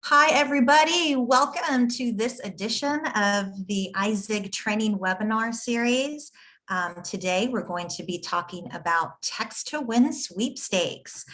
Hi, everybody. Welcome to this edition of the iZigg training webinar series. Today, we're going to be talking about Text2Win Sweepstakes.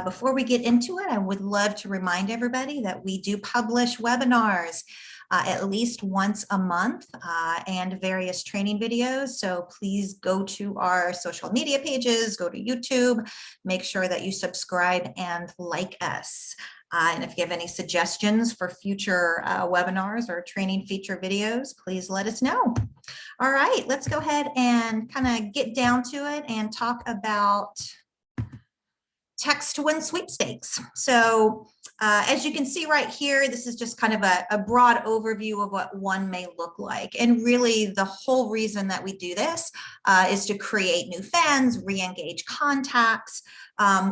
Before we get into it, I would love to remind everybody that we do publish webinars at least once a month and various training videos. So please go to our social media pages, go to YouTube, make sure that you subscribe and like us. And if you have any suggestions for future webinars or training feature videos, please let us know. All right, let's go ahead and kind of get down to it and talk about Text2Win Sweepstakes. So as you can see right here, this is just kind of a broad overview of what one may look like. And really the whole reason that we do this is to create new fans, re-engage contacts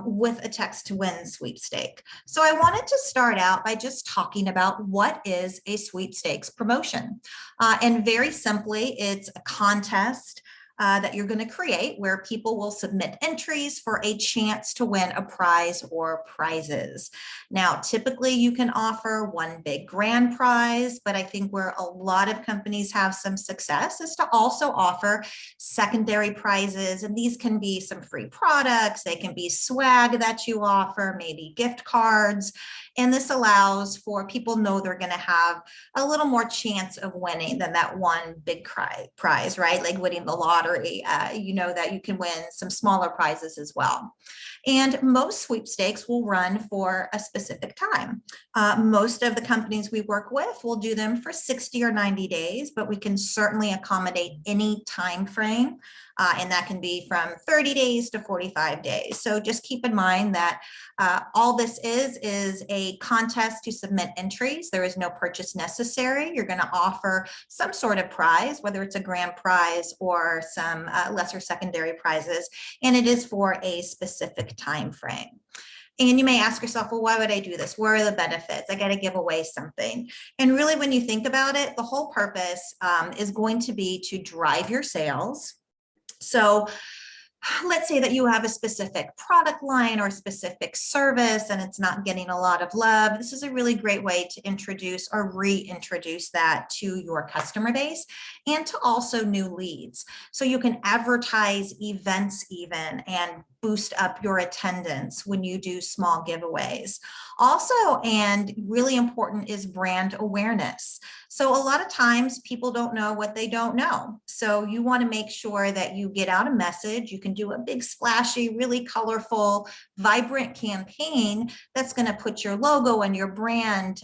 with a Text2Win sweepstake. So I wanted to start out by just talking about what is a sweepstakes promotion. And very simply, it's a contest that you're going to create where people will submit entries for a chance to win a prize or prizes. Now, typically you can offer one big grand prize, but I think where a lot of companies have some success is to also offer secondary prizes. And these can be some free products, they can be swag that you offer, maybe gift cards. And this allows for people know they're going to have a little more chance of winning than that one big prize, right? Like winning the lottery. You know that you can win some smaller prizes as well. And most sweepstakes will run for a specific time. Most of the companies we work with will do them for 60 or 90 days, but we can certainly accommodate any time frame. And that can be from 30 days to 45 days. So just keep in mind that all this is a contest to submit entries. There is no purchase necessary. You're going to offer some sort of prize, whether it's a grand prize or some lesser secondary prizes, and it is for a specific time frame. And you may ask yourself, well, why would I do this? Where are the benefits? I got to give away something. And really, when you think about it, the whole purpose is going to be to drive your sales. So let's say that you have a specific product line or specific service and it's not getting a lot of love. This is a really great way to introduce or reintroduce that to your customer base and to also new leads. So you can advertise events even and boost up your attendance when you do small giveaways. Also, and really important, is brand awareness. So a lot of times people don't know what they don't know. So you want to make sure that you get out a message. You can do a big splashy, really colorful, vibrant campaign that's going to put your logo and your brand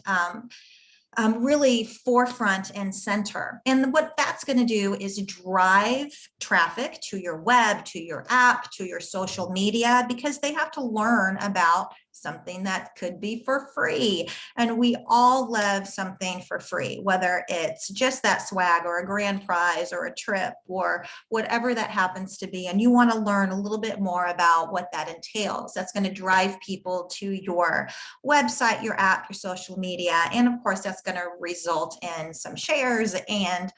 really forefront and center. And what that's going to do is drive traffic to your web, to your app, to your social media, because they have to learn about something that could be for free. And we all love something for free, whether it's just that swag or a grand prize or a trip or whatever that happens to be. And you want to learn a little bit more about what that entails. That's going to drive people to your website, your app, your social media. And of course, that's going to result in some shares and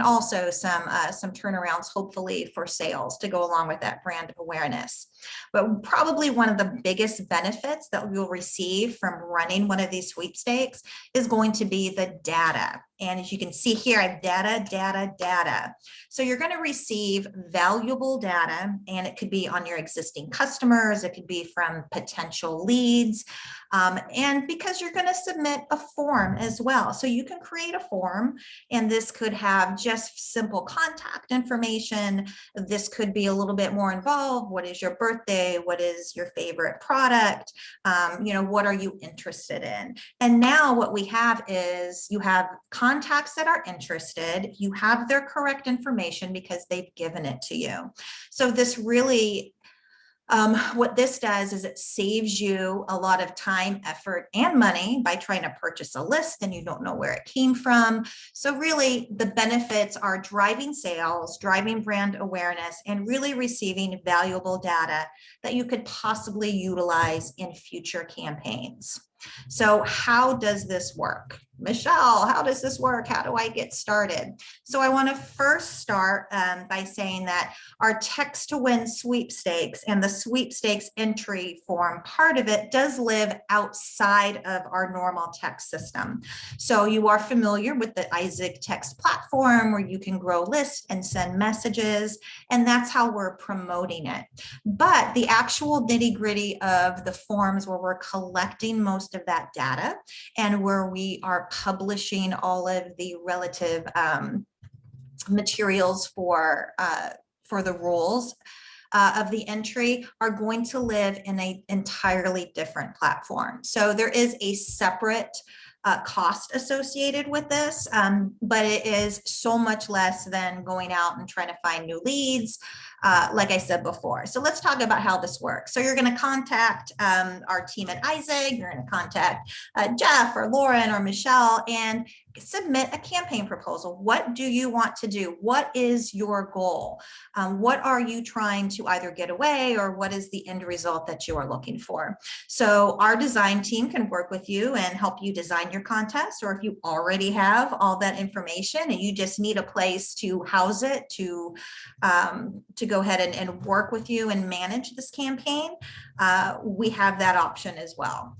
also some turnarounds, hopefully, for sales to go along with that brand awareness. But probably one of the biggest benefits that you'll receive from running one of these sweepstakes is going to be the data. And as you can see here, I have data. So you're going to receive valuable data, and it could be on your existing customers, it could be from potential leads, and because you're going to submit a form as well. So you can create a form, and this could have just simple contact information. This could be a little bit more involved. What is your birthday? What is your favorite product? What are you interested in? And now what we have is you have contacts that are interested. You have their correct information because they've given it to you. So this really what this does is it saves you a lot of time, effort, and money by trying to purchase a list and you don't know where it came from. So really the benefits are driving sales, driving brand awareness, and really receiving valuable data that you could possibly utilize in future campaigns. So how does this work? Michelle, how does this work? How do I get started? So I want to first start by saying that our Text2Win Sweepstakes and the sweepstakes entry form, part of it does live outside of our normal text system. So you are familiar with the iZigg text platform where you can grow lists and send messages, and that's how we're promoting it. But the actual nitty-gritty of the forms where we're collecting most of that data and where we are publishing all of the relative materials for the rules of the entry are going to live in an entirely different platform. So there is a separate cost associated with this, but it is so much less than going out and trying to find new leads, like I said before. So let's talk about how this works. So you're going to contact our team at iZigg, you're going to contact Jeff or Lauren or Michelle and submit a campaign proposal. What do you want to do? What is your goal? What are you trying to either get away, or what is the end result that you are looking for? So our design team can work with you and help you design your contest, or if you already have all that information and you just need a place to house it, to go ahead and work with you and manage this campaign, we have that option as well.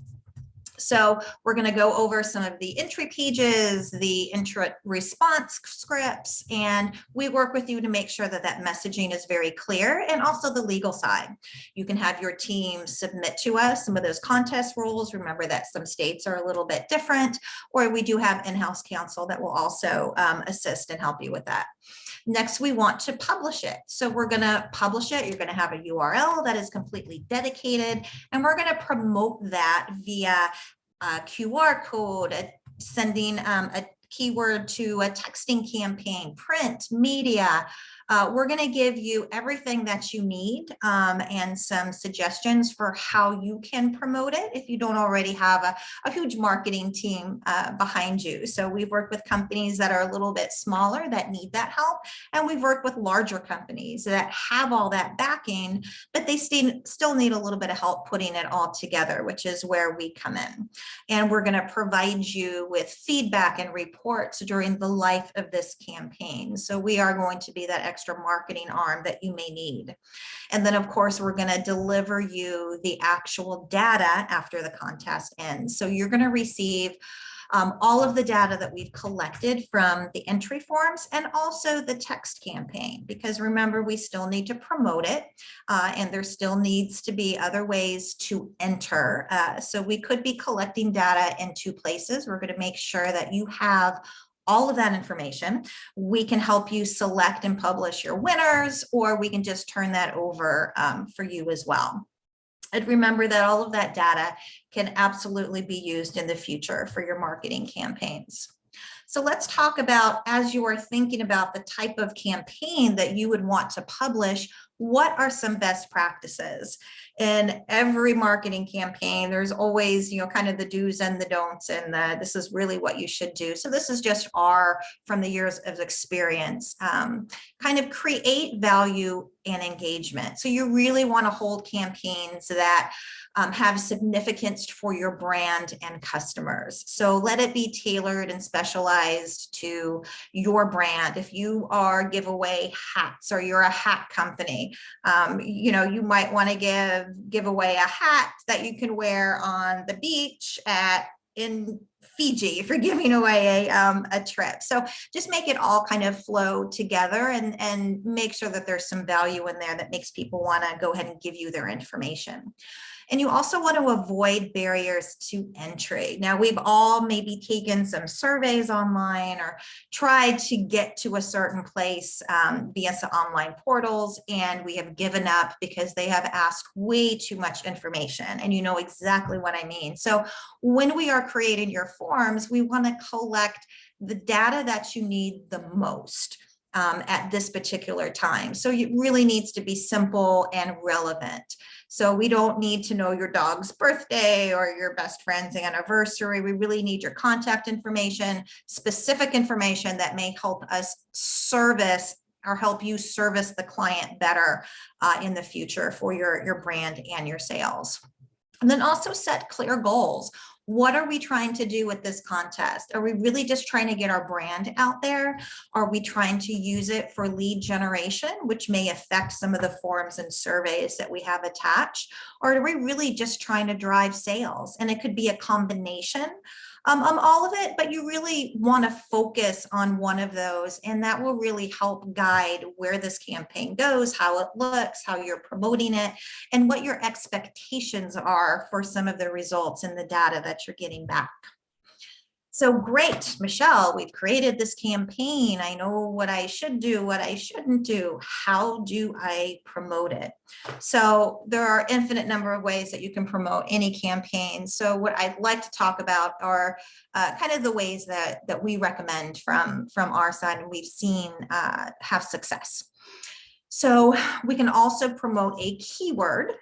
So we're going to go over some of the entry pages, the intro response scripts, and we work with you to make sure that that messaging is very clear, and also the legal side. You can have your team submit to us some of those contest rules. Remember that some states are a little bit different, or we do have in-house counsel that will also assist and help you with that. Next, we want to publish it. So we're going to publish it. You're going to have a URL that is completely dedicated, and we're going to promote that via QR code, sending a keyword to a texting campaign, print, media. We're going to give you everything that you need and some suggestions for how you can promote it if you don't already have a huge marketing team behind you. So we've worked with companies that are a little bit smaller that need that help, and we've worked with larger companies that have all that backing, but they still need a little bit of help putting it all together, which is where we come in. And we're going to provide you with feedback and reports during the life of this campaign. So we are going to be that extra marketing arm that you may need. And then of course, we're going to deliver you the actual data after the contest ends. So you're going to receive all of the data that we've collected from the entry forms and also the text campaign, because remember, we still need to promote it and there still needs to be other ways to enter. So we could be collecting data in two places. We're going to make sure that you have all of that information. We can help you select and publish your winners, or we can just turn that over for you as well. And remember that all of that data can absolutely be used in the future for your marketing campaigns. So let's talk about, as you are thinking about the type of campaign that you would want to publish, what are some best practices? In every marketing campaign, there's always, kind of the do's and the don'ts, and this is really what you should do. So this is just from the years of experience, kind of create value and engagement. So you really want to hold campaigns that have significance for your brand and customers. So let it be tailored and specialized to your brand. If you are giveaway hats, or you're a hat company, you might want to give away a hat that you can wear on the beach in Fiji if you're giving away a trip. So just make it all kind of flow together and make sure that there's some value in there that makes people want to go ahead and give you their information. And you also want to avoid barriers to entry. Now, we've all maybe taken some surveys online or tried to get to a certain place via some online portals, and we have given up because they have asked way too much information, and you know exactly what I mean. So when we are creating your forms, we want to collect the data that you need the most at this particular time. So it really needs to be simple and relevant. So we don't need to know your dog's birthday or your best friend's anniversary. We really need your contact information, specific information that may help us service or help you service the client better in the future for your brand and your sales. And then also set clear goals. What are we trying to do with this contest? Are we really just trying to get our brand out there? Are we trying to use it for lead generation, which may affect some of the forms and surveys that we have attached? Or are we really just trying to drive sales? And it could be a combination of all of it, but you really want to focus on one of those, and that will really help guide where this campaign goes, how it looks, how you're promoting it, and what your expectations are for some of the results and the data that you're getting back. So great, Michelle, we've created this campaign. I know what I should do, what I shouldn't do. How do I promote it? So there are infinite number of ways that you can promote any campaign. So what I'd like to talk about are kind of the ways that we recommend from our side and we've seen have success. So we can also promote a keyword.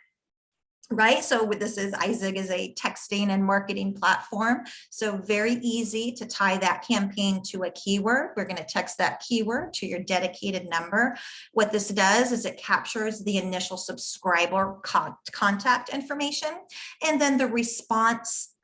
Right, so this is iZigg is a texting and marketing platform, so very easy to tie that campaign to a keyword. We're going to text that keyword to your dedicated number. What this does is it captures the initial subscriber contact information, and then the response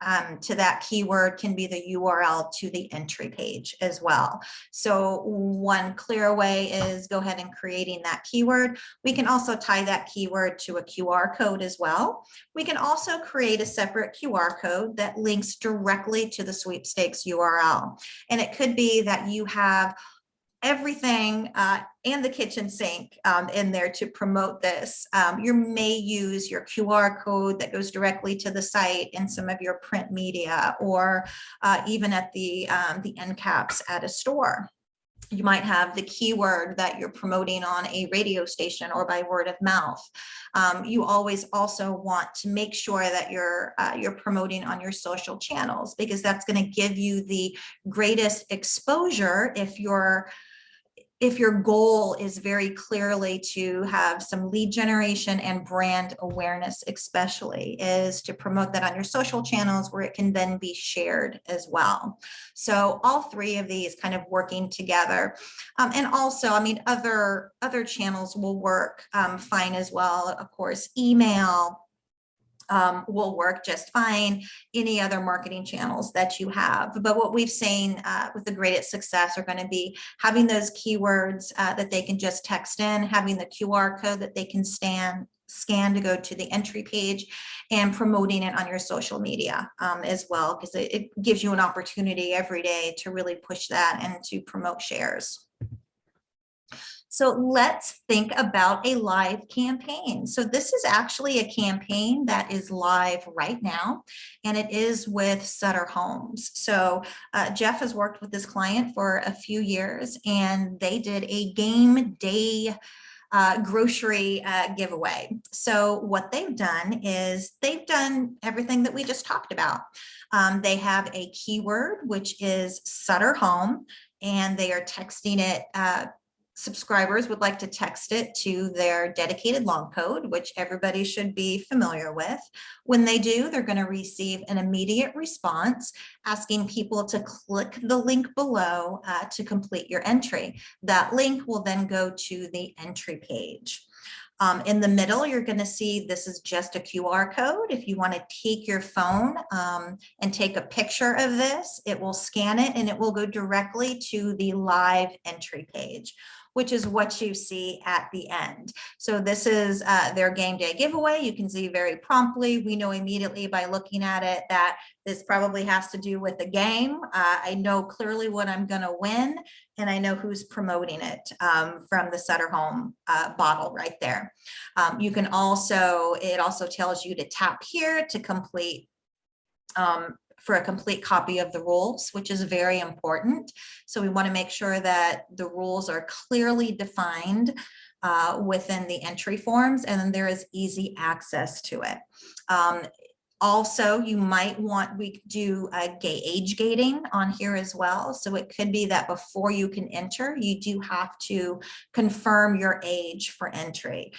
to that keyword can be the URL to the entry page as well. So one clear way is go ahead and creating that keyword. We can also tie that keyword to a QR code as well. We can also create a separate QR code that links directly to the sweepstakes URL. And it could be that you have everything and the kitchen sink in there to promote this. You may use your QR code that goes directly to the site in some of your print media, or even at the end caps at a store. You might have the keyword that you're promoting on a radio station or by word of mouth. You always also want to make sure that you're promoting on your social channels, because that's going to give you the greatest exposure if your goal is very clearly to have some lead generation and brand awareness, especially, is to promote that on your social channels where it can then be shared as well. So all three of these kind of working together. And also, I mean, other channels will work fine as well. Of course, email will work just fine, any other marketing channels that you have. But what we've seen with the greatest success are going to be having those keywords that they can just text in, having the QR code that they can scan to go to the entry page, and promoting it on your social media as well, because it gives you an opportunity every day to really push that and to promote shares. So let's think about a live campaign. So this is actually a campaign that is live right now, and it is with Sutter Homes. So Jeff has worked with this client for a few years, and they did a game day grocery giveaway. So what they've done is they've done everything that we just talked about. They have a keyword, which is Sutter Home, and they are texting it. Subscribers would like to text it to their dedicated long code, which everybody should be familiar with. When they do, they're going to receive an immediate response asking people to click the link below to complete your entry. That link will then go to the entry page. In the middle, you're going to see this is just a QR code. If you want to take your phone and take a picture of this, it will scan it and it will go directly to the live entry page, which is what you see at the end. So this is their game day giveaway. You can see very promptly, we know immediately by looking at it that this probably has to do with the game. I know clearly what I'm gonna win, and I know who's promoting it from the Sutter Home bottle right there. You can also, it also tells you to tap here to complete for a complete copy of the rules, which is very important. So we want to make sure that the rules are clearly defined within the entry forms, and then there is easy access to it. Also, you might want, we do age gating on here as well. So it could be that before you can enter, you do have to confirm your age for entry.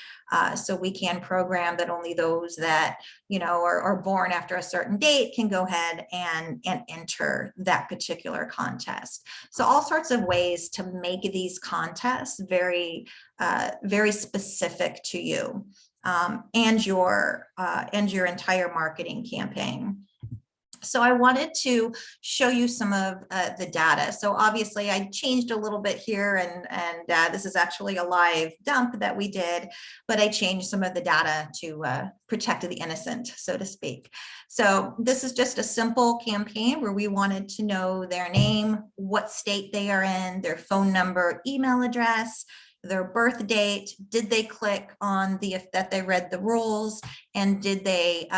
So we can program that only those that, you know, are born after a certain date can go ahead and enter that particular contest. So all sorts of ways to make these contests very, very specific to you. and your entire marketing campaign. So I wanted to show you some of the data. So obviously I changed a little bit here, and this is actually a live dump that we did, but I changed some of the data to protect the innocent, so to speak. So this is just a simple campaign where we wanted to know their name, what state they are in, their phone number, email address, their birth date, did they click on that they read the rules, and did they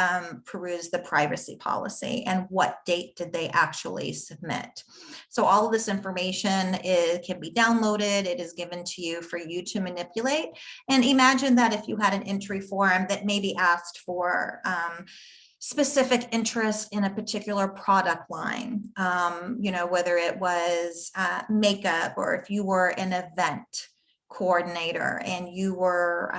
peruse the privacy policy, and what date did they actually submit. So all of this information can be downloaded. It is given to you for you to manipulate. And imagine that if you had an entry form that maybe asked for specific interest in a particular product line, you know, whether it was makeup, or if you were an event coordinator and you were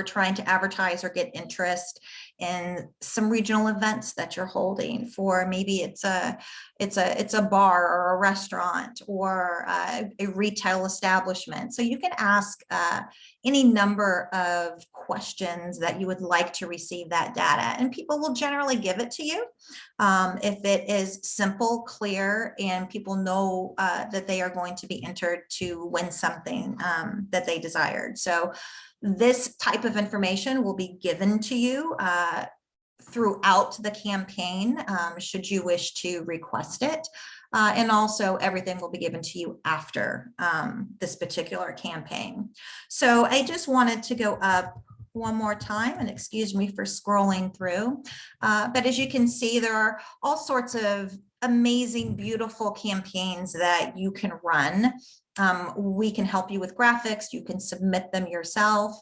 trying to advertise or get interest in some regional events that you're holding for, maybe it's a bar or a restaurant or a retail establishment. So you can ask any number of questions that you would like to receive that data, and people will generally give it to you if it is simple, clear, and people know that they are going to be entered to win something that they desired. So this type of information will be given to you throughout the campaign, should you wish to request it. And also everything will be given to you after this particular campaign. So I just wanted to go up one more time, and excuse me for scrolling through. But as you can see, there are all sorts of amazing, beautiful campaigns that you can run. We can help you with graphics. You can submit them yourself.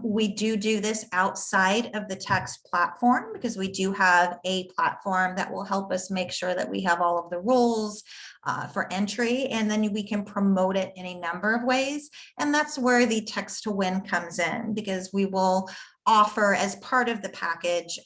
We do this outside of the text platform, because we do have a platform that will help us make sure that we have all of the rules for entry, and then we can promote it in a number of ways. And that's where the Text2Win comes in, because we will offer, as part of the package,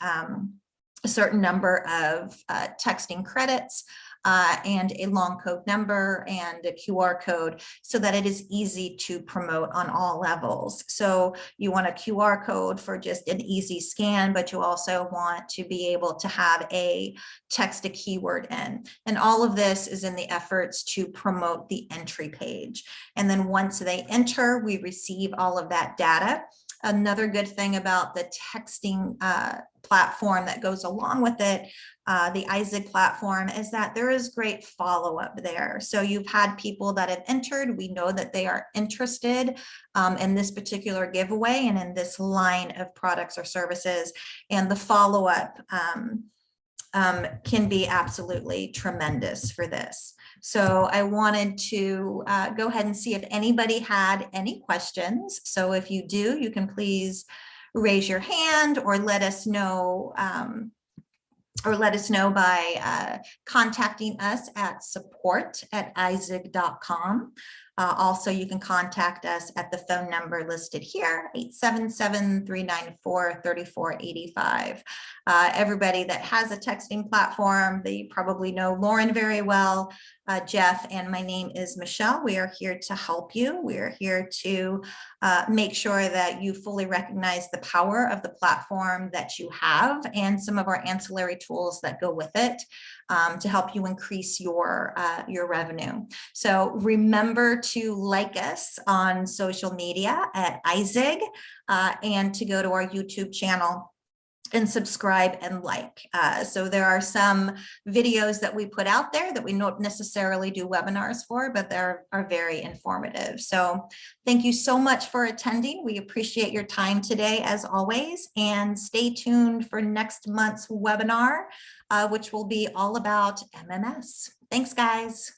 a certain number of texting credits and a long code number and a QR code, so that it is easy to promote on all levels. So you want a QR code for just an easy scan, but you also want to be able to have a text a keyword in. And all of this is in the efforts to promote the entry page. And then once they enter, we receive all of that data. Another good thing about the texting platform that goes along with it, the iZigg platform, is that there is great follow-up there. So you've had people that have entered. We know that they are interested in this particular giveaway and in this line of products or services, and the follow-up can be absolutely tremendous for this. So I wanted to go ahead and see if anybody had any questions. So if you do, you can please raise your hand, or let us know by contacting us at support@izigg.com. Also, you can contact us at the phone number listed here, 877-394-3485. Everybody that has a texting platform, they probably know Lauren very well, Jeff, and my name is Michelle. We are here to help you. We are here to make sure that you fully recognize the power of the platform that you have, and some of our ancillary tools that go with it to help you increase your revenue. So remember to like us on social media at iZigg, and to go to our YouTube channel and subscribe and like. So there are some videos that we put out there that we don't necessarily do webinars for, but they are very informative. So thank you so much for attending. We appreciate your time today, as always, and stay tuned for next month's webinar, which will be all about MMS. Thanks, guys.